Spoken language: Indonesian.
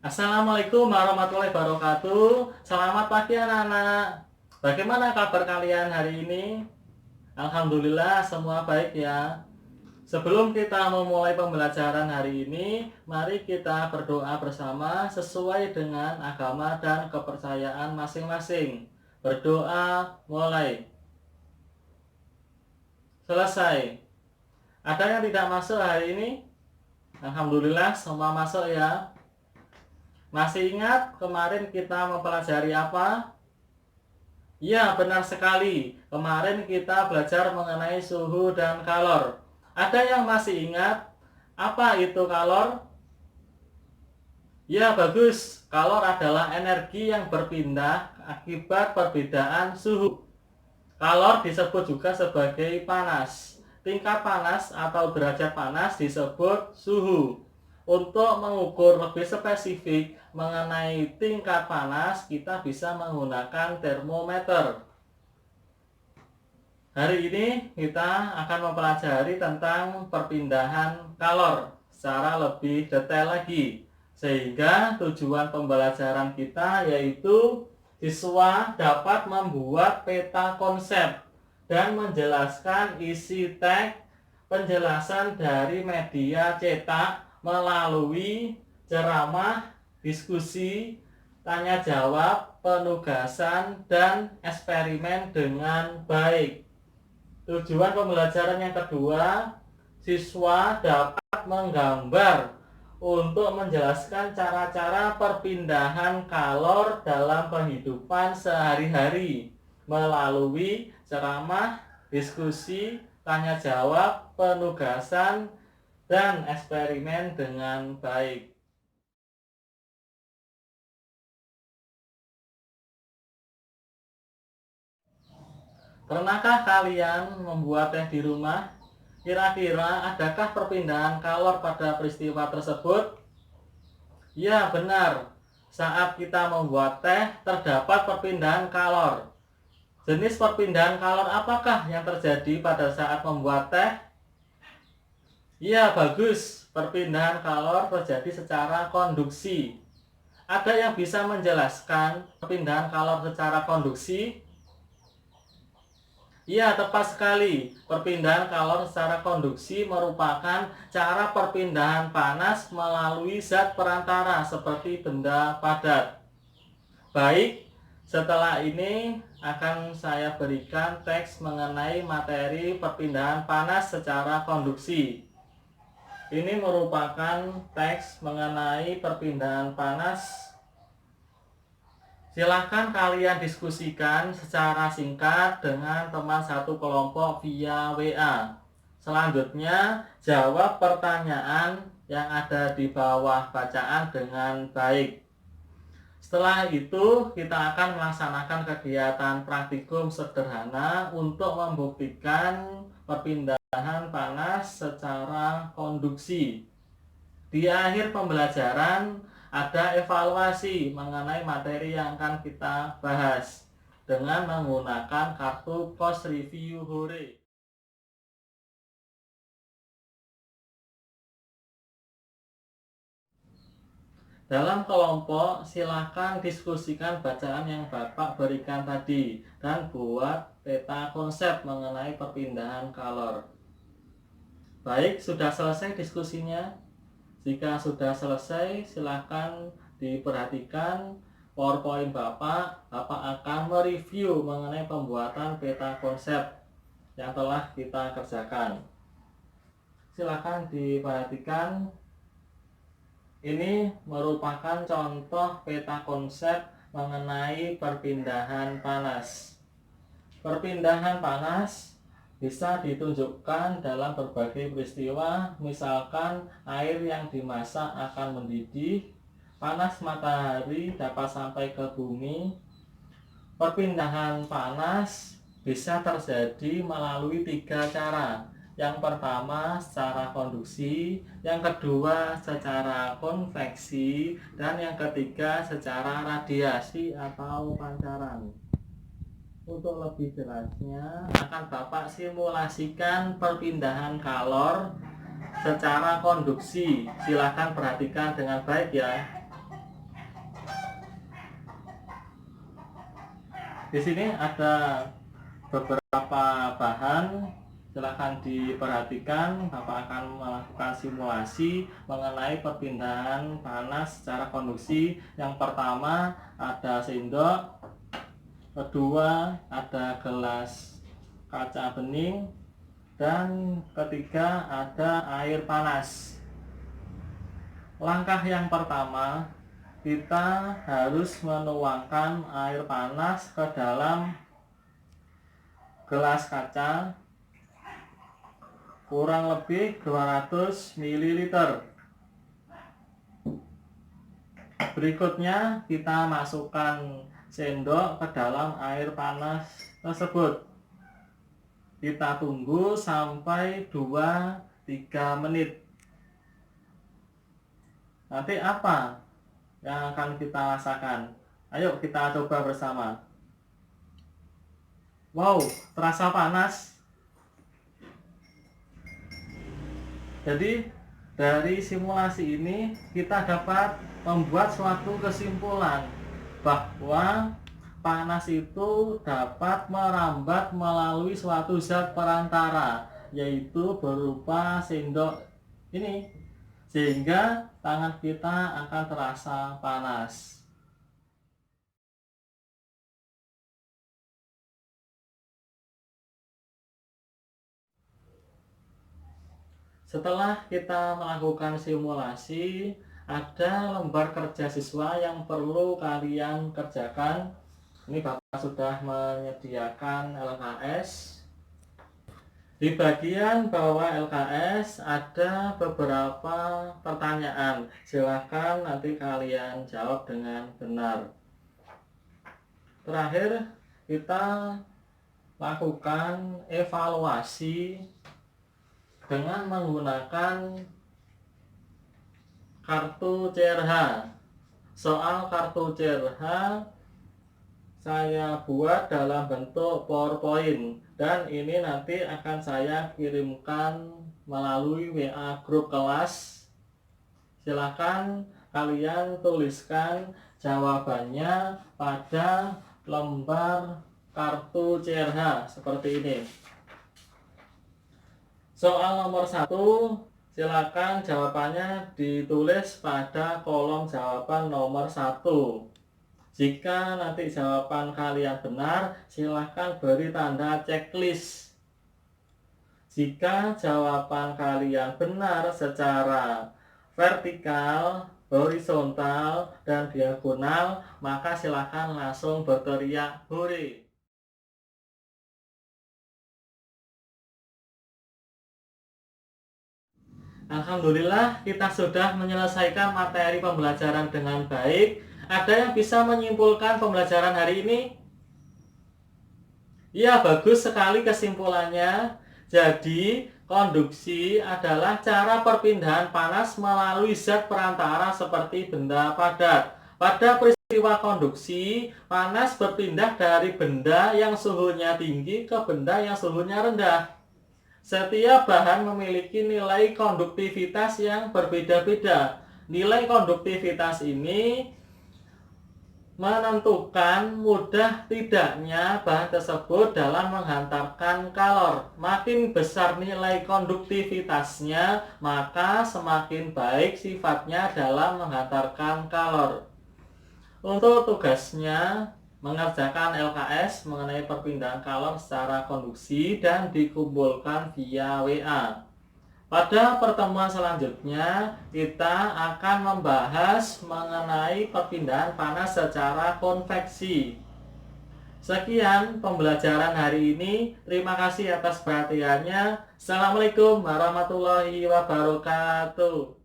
Assalamualaikum warahmatullahi wabarakatuh. Selamat pagi anak-anak. Bagaimana kabar kalian hari ini? Alhamdulillah semua baik ya. Sebelum kita memulai pembelajaran hari ini, mari kita berdoa bersama sesuai dengan agama dan kepercayaan masing-masing. Berdoa mulai. Selesai. Ada yang tidak masuk hari ini? Alhamdulillah semua masuk ya. Masih ingat kemarin kita mempelajari apa? Ya, benar sekali. Kemarin kita belajar mengenai suhu dan kalor. Ada yang masih ingat apa itu kalor? Ya, bagus. Kalor adalah energi yang berpindah akibat perbedaan suhu. Kalor disebut juga sebagai panas. Tingkat panas atau derajat panas disebut suhu. Untuk mengukur lebih spesifik mengenai tingkat panas, kita bisa menggunakan termometer. Hari ini kita akan mempelajari tentang perpindahan kalor secara lebih detail lagi. Sehingga tujuan pembelajaran kita yaitu siswa dapat membuat peta konsep dan menjelaskan isi teks penjelasan dari media cetak melalui ceramah, diskusi, tanya jawab, penugasan, dan eksperimen dengan baik. Tujuan pembelajaran yang kedua, siswa dapat menggambar untuk menjelaskan cara-cara perpindahan kalor dalam kehidupan sehari-hari melalui ceramah, diskusi, tanya jawab, penugasan, dan eksperimen dengan baik. Pernahkah kalian membuat teh di rumah? Kira-kira adakah perpindahan kalor pada peristiwa tersebut? Ya, benar. Saat kita membuat teh, terdapat perpindahan kalor. Jenis perpindahan kalor apakah yang terjadi pada saat membuat teh? Ya, bagus. Perpindahan kalor terjadi secara konduksi. Ada yang bisa menjelaskan perpindahan kalor secara konduksi? Ya, tepat sekali. Perpindahan kalor secara konduksi merupakan cara perpindahan panas melalui zat perantara seperti benda padat. Baik, setelah ini akan saya berikan teks mengenai materi perpindahan panas secara konduksi. Ini merupakan teks mengenai perpindahan panas. Silakan kalian diskusikan secara singkat dengan teman satu kelompok via WA. Selanjutnya, jawab pertanyaan yang ada di bawah bacaan dengan baik. Setelah itu, kita akan melaksanakan kegiatan praktikum sederhana untuk membuktikan perpindahan panas secara konduksi. Di akhir pembelajaran, ada evaluasi mengenai materi yang akan kita bahas dengan menggunakan kartu pos review hore. Dalam kelompok, silakan diskusikan bacaan yang Bapak berikan tadi dan buat peta konsep mengenai perpindahan kalor. Baik, sudah selesai diskusinya? Jika sudah selesai, silakan diperhatikan PowerPoint Bapak. Bapak akan mereview mengenai pembuatan peta konsep yang telah kita kerjakan. Silakan diperhatikan. Ini merupakan contoh peta konsep mengenai perpindahan panas. Perpindahan panas bisa ditunjukkan dalam berbagai peristiwa, misalkan air yang dimasak akan mendidih, panas matahari dapat sampai ke bumi. Perpindahan panas bisa terjadi melalui 3 cara. Yang pertama secara konduksi, yang kedua secara konveksi, dan yang ketiga secara radiasi atau pancaran. Untuk lebih jelasnya akan Bapak simulasikan perpindahan kalor secara konduksi. Silahkan perhatikan dengan baik ya. Di sini ada beberapa bahan, silakan diperhatikan. Bapak akan melakukan simulasi mengenai perpindahan panas secara konduksi. Yang pertama ada sendok, kedua ada gelas kaca bening, dan ketiga ada air panas. Langkah yang pertama, kita harus menuangkan air panas ke dalam gelas kaca kurang lebih 200 ml. Berikutnya kita masukkan sendok ke dalam air panas tersebut. Kita tunggu sampai 2-3 menit. Nanti apa yang akan kita rasakan? Ayo kita coba bersama. Wow, terasa panas. Jadi dari simulasi ini kita dapat membuat suatu kesimpulan bahwa panas itu dapat merambat melalui suatu zat perantara, yaitu berupa sendok ini, sehingga tangan kita akan terasa panas. Setelah kita melakukan simulasi, ada lembar kerja siswa yang perlu kalian kerjakan. Ini Bapak sudah menyediakan LKS. Di bagian bawah LKS ada beberapa pertanyaan. Silahkan nanti kalian jawab dengan benar. Terakhir, kita lakukan evaluasi dengan menggunakan kartu CRH. Soal kartu CRH saya buat dalam bentuk PowerPoint, dan ini nanti akan saya kirimkan melalui WA grup kelas. Silakan kalian tuliskan jawabannya pada lembar kartu CRH seperti ini. Soal nomor 1, silakan jawabannya ditulis pada kolom jawaban nomor 1. Jika nanti jawaban kalian benar, silakan beri tanda checklist. Jika jawaban kalian benar secara vertikal, horizontal, dan diagonal, maka silakan langsung berteriak hore. Alhamdulillah, kita sudah menyelesaikan materi pembelajaran dengan baik. Ada yang bisa menyimpulkan pembelajaran hari ini? Ya, bagus sekali kesimpulannya. Jadi, konduksi adalah cara perpindahan panas melalui zat perantara seperti benda padat. Pada peristiwa konduksi, panas berpindah dari benda yang suhunya tinggi ke benda yang suhunya rendah. Setiap bahan memiliki nilai konduktivitas yang berbeda-beda. Nilai konduktivitas ini menentukan mudah tidaknya bahan tersebut dalam menghantarkan kalor. Makin besar nilai konduktivitasnya, maka semakin baik sifatnya dalam menghantarkan kalor. Untuk tugasnya mengerjakan LKS mengenai perpindahan kalor secara konduksi dan dikumpulkan via WA. Pada pertemuan selanjutnya, kita akan membahas mengenai perpindahan panas secara konveksi. Sekian pembelajaran hari ini. Terima kasih atas perhatiannya. Assalamualaikum warahmatullahi wabarakatuh.